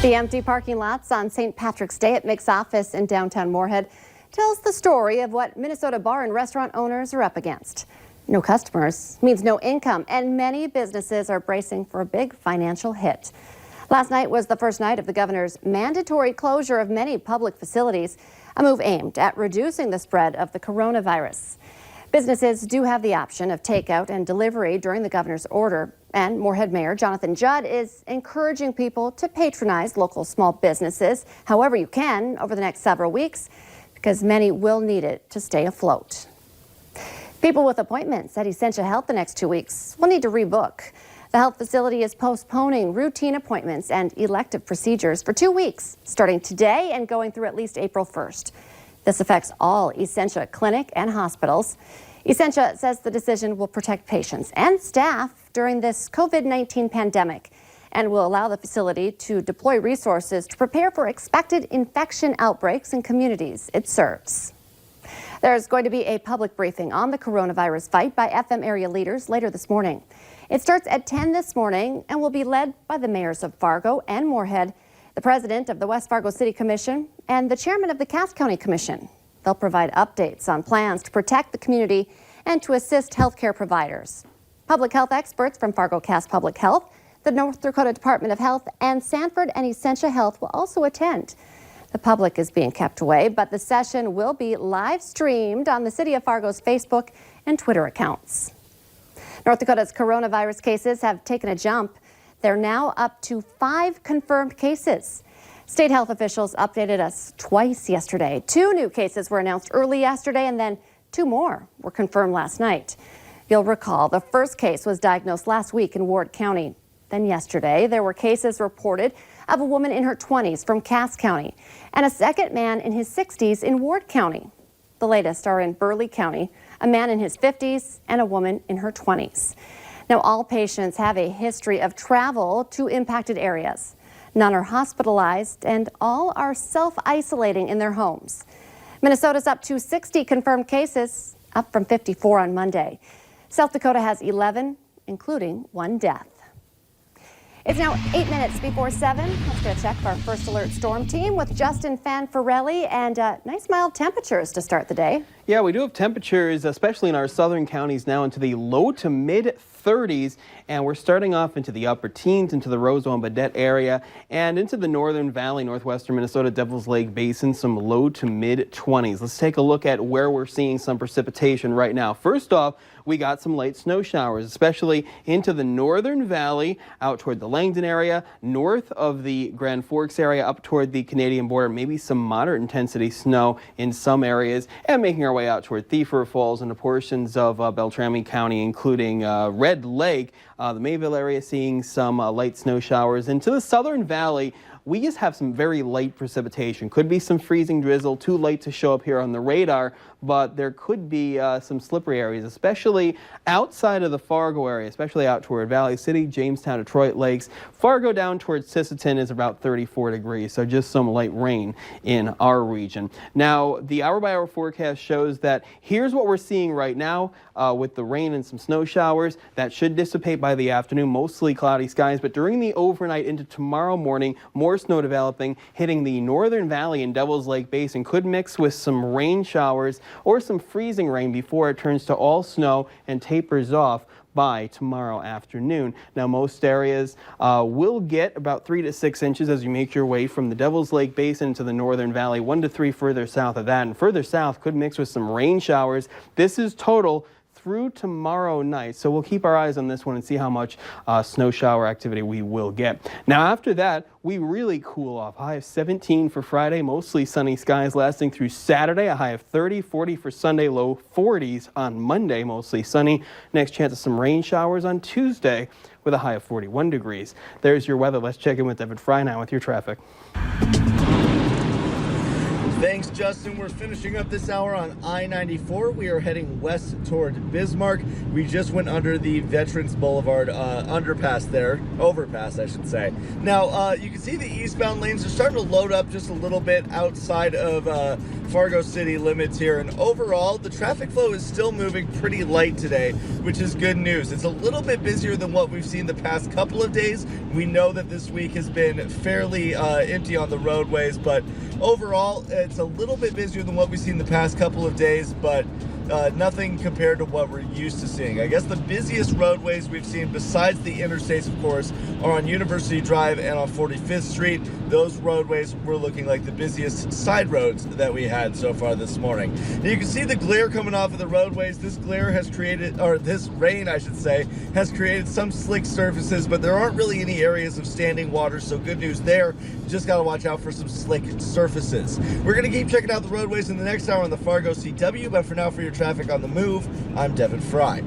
The empty parking lots on St. Patrick's Day at Mick's office in downtown Moorhead tells the story of what Minnesota bar and restaurant owners are up against. No customers means no income, and many businesses are bracing for a big financial hit. Last night was the first night of the governor's mandatory closure of many public facilities, a move aimed at reducing the spread of the coronavirus. Businesses do have the option of takeout and delivery during the governor's order, and Moorhead Mayor Jonathan Judd is encouraging people to patronize local small businesses however you can over the next several weeks, because many will need it to stay afloat. People with appointments at Essentia Health the next 2 weeks will need to rebook. The health facility is postponing routine appointments and elective procedures for 2 weeks, starting today and going through at least April 1st. This affects all Essentia clinic and hospitals. Essentia says the decision will protect patients and staff during this COVID-19 pandemic and will allow the facility to deploy resources to prepare for expected infection outbreaks in communities it serves. There's going to be a public briefing on the coronavirus fight by FM area leaders later this morning. It starts at 10 this morning and will be led by the mayors of Fargo and Moorhead, the president of the West Fargo City Commission, and the chairman of the Cass County Commission. They'll provide updates on plans to protect the community and to assist healthcare providers. Public health experts from Fargo Cass Public Health, the North Dakota Department of Health, and Sanford and Essentia Health will also attend. The public is being kept away, but the session will be live streamed on the City of Fargo's Facebook and Twitter accounts. North Dakota's coronavirus cases have taken a jump. They're now up to 5 confirmed cases. State health officials updated us twice yesterday. 2 new cases were announced early yesterday, and then 2 more were confirmed last night. You'll recall the first case was diagnosed last week in Ward County. Then yesterday, there were cases reported of a woman in her 20s from Cass County and a second man in his 60s in Ward County. The latest are in Burleigh County, a man in his 50s and a woman in her 20s. Now, all patients have a history of travel to impacted areas. None are hospitalized, and all are self-isolating in their homes. Minnesota's up to 60 confirmed cases, up from 54 on Monday. South Dakota has 11, including 1 death. It's now 8 minutes before 7. Let's get a check of our First Alert Storm Team with Justin Fanfarelli and nice mild temperatures to start the day. Yeah, we do have temperatures, especially in our southern counties, now into the low to mid 30s, and we're starting off into the upper teens, into the Roseville and Baudette area, and into the Northern Valley, northwestern Minnesota, Devil's Lake Basin, some low to mid 20s. Let's take a look at where we're seeing some precipitation right now. First off, we got some light snow showers, especially into the Northern Valley, out toward the Langdon area, north of the Grand Forks area, up toward the Canadian border, maybe some moderate intensity snow in some areas, and making our way out toward Thief River Falls and the portions of Beltrami County, including Red Lake. The Mayville area seeing some light snow showers. And to the Southern Valley, we just have some very light precipitation. Could be some freezing drizzle, too late to show up here on the radar, but there could be some slippery areas, especially outside of the Fargo area, especially out toward Valley City, Jamestown, Detroit Lakes. Fargo down towards Sisseton is about 34 degrees, so just some light rain in our region. Now, the hour-by-hour forecast shows that here's what we're seeing right now with the rain and some snow showers. That should dissipate by the afternoon, mostly cloudy skies, but during the overnight into tomorrow morning, more snow developing, hitting the Northern Valley and Devil's Lake Basin, could mix with some rain showers or some freezing rain before it turns to all snow and tapers off by tomorrow afternoon. Now, most areas will get about 3 to 6 inches as you make your way from the Devil's Lake Basin to the Northern Valley, 1 to 3 further south of that, and further south could mix with some rain showers. This is total through tomorrow night, so we'll keep our eyes on this one and see how much snow shower activity we will get. Now, after that, we really cool off. High of 17 for Friday, mostly sunny skies lasting through Saturday. A high of 30, 40 for Sunday, low 40s on Monday, mostly sunny. Next chance of some rain showers on Tuesday with a high of 41 degrees. There's your weather. Let's check in with David Fry now with your traffic. Thanks, Justin. We're finishing up this hour on I-94. We are heading west toward Bismarck. We just went under the Veterans Boulevard underpass there, overpass, I should say. Now, you can see the eastbound lanes are starting to load up just a little bit outside of Fargo city limits here. And overall, the traffic flow is still moving pretty light today, which is good news. It's a little bit busier than what we've seen the past couple of days. We know that this week has been fairly empty on the roadways, but overall, it's a little bit busier than what we've seen the past couple of days, but nothing compared to what we're used to seeing. I guess the busiest roadways we've seen, besides the interstates, of course, are on University Drive and on 45th Street. Those roadways were looking like the busiest side roads that we had so far this morning. Now you can see the glare coming off of the roadways. This glare has created, or this rain, I should say, has created some slick surfaces, but there aren't really any areas of standing water, so good news there. Just got to watch out for some slick surfaces. We're going to keep checking out the roadways in the next hour on the Fargo CW, but for now, for your traffic on the move, I'm Devin Fry.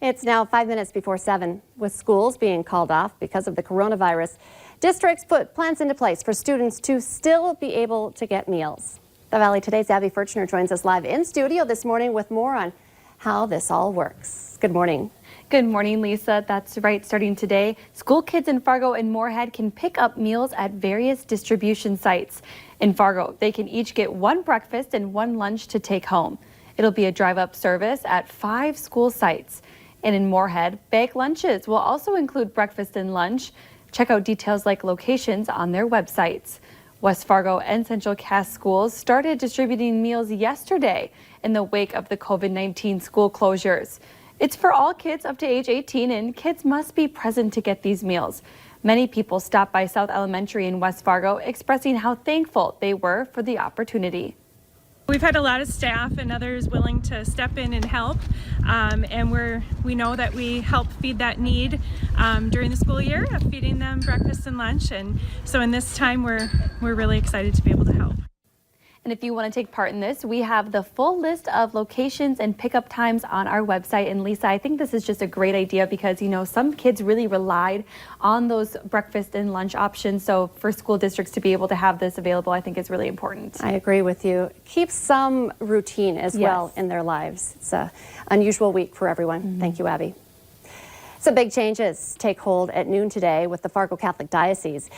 It's now 5 minutes before 7. With schools being called off because of the coronavirus, districts put plans into place for students to still be able to get meals. The Valley Today's Abby Furchner joins us live in studio this morning with more on how this all works. Good morning. Good morning, Lisa. That's right. Starting today, school kids in Fargo and Moorhead can pick up meals at various distribution sites. In Fargo, they can each get one breakfast and one lunch to take home. It'll be a drive-up service at 5 school sites. And in Moorhead, bag lunches will also include breakfast and lunch. Check out details like locations on their websites. West Fargo and Central Cass schools started distributing meals yesterday in the wake of the COVID-19 school closures. It's for all kids up to age 18, and kids must be present to get these meals. Many people stopped by South Elementary in West Fargo expressing how thankful they were for the opportunity. We've had a lot of staff and others willing to step in and help, and we know that we help feed that need during the school year of feeding them breakfast and lunch, and so in this time we're really excited to be able to help. And if you want to take part in this, we have the full list of locations and pickup times on our website. And Lisa, I think this is just a great idea because, you know, some kids really relied on those breakfast and lunch options. So for school districts to be able to have this available, I think is really important. I agree with you. Keep some routine as well in their lives. It's an unusual week for everyone. Thank you, Abby. Some big changes take hold at noon today with the Fargo Catholic Diocese.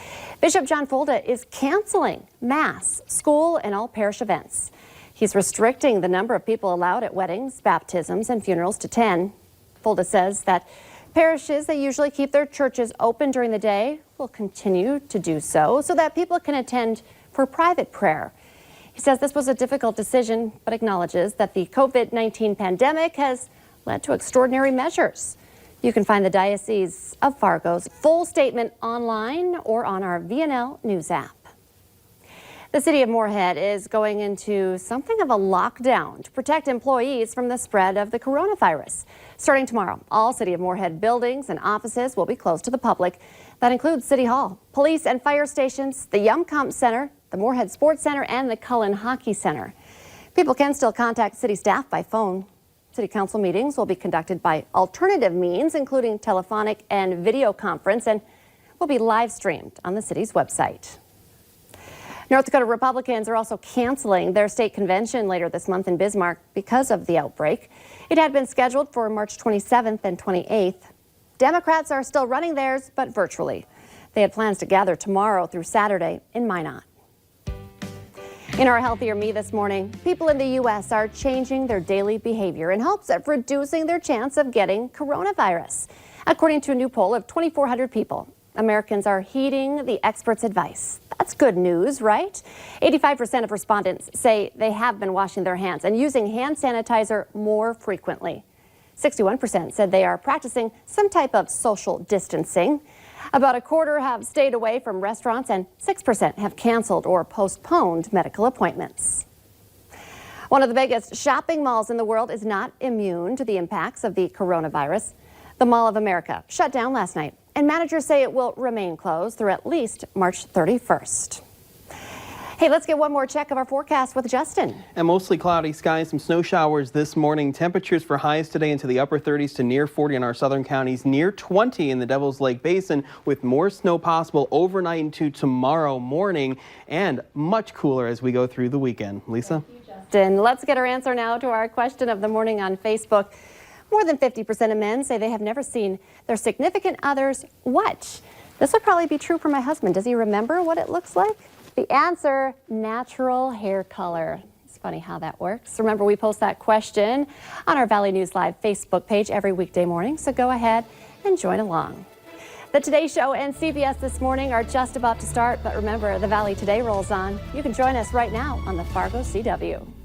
Bishop John Folda is canceling Mass, school, and all parish events. He's restricting the number of people allowed at weddings, baptisms, and funerals to 10. Folda says that parishes that usually keep their churches open during the day will continue to do so that people can attend for private prayer. He says this was a difficult decision, but acknowledges that the COVID-19 pandemic has led to extraordinary measures. You can find the Diocese of Fargo's full statement online or on our VNL News app. The city of Moorhead is going into something of a lockdown to protect employees from the spread of the coronavirus. Starting tomorrow, all City of Moorhead buildings and offices will be closed to the public. That includes City Hall, police and fire stations, the Yumcomp Center, the Moorhead Sports Center, and the Cullen Hockey Center. People can still contact city staff by phone. City Council meetings will be conducted by alternative means, including telephonic and video conference, and will be live streamed on the city's website. North Dakota Republicans are also canceling their state convention later this month in Bismarck because of the outbreak. It had been scheduled for March 27th and 28th. Democrats are still running theirs, but virtually. They had plans to gather tomorrow through Saturday in Minot. In our Healthier Me this morning, people in the U.S. are changing their daily behavior in hopes of reducing their chance of getting coronavirus. According to a new poll of 2,400 people, Americans are heeding the experts' advice. That's good news, right? 85% of respondents say they have been washing their hands and using hand sanitizer more frequently. 61% said they are practicing some type of social distancing. About a quarter have stayed away from restaurants, and 6% have canceled or postponed medical appointments. One of the biggest shopping malls in the world is not immune to the impacts of the coronavirus. The Mall of America shut down last night, and managers say it will remain closed through at least March 31st. Hey, let's get one more check of our forecast with Justin. And mostly cloudy skies, some snow showers this morning. Temperatures for highs today into the upper 30s to near 40 in our southern counties, near 20 in the Devil's Lake Basin, with more snow possible overnight into tomorrow morning, and much cooler as we go through the weekend. Lisa? Justin, let's get our answer now to our question of the morning on Facebook. More than 50% of men say they have never seen their significant others watch. This would probably be true for my husband. Does he remember what it looks like? The answer, natural hair color. It's funny how that works. Remember, we post that question on our Valley News Live Facebook page every weekday morning, so go ahead and join along. The Today Show and CBS This Morning are just about to start, but remember, the Valley Today rolls on. You can join us right now on the Fargo CW.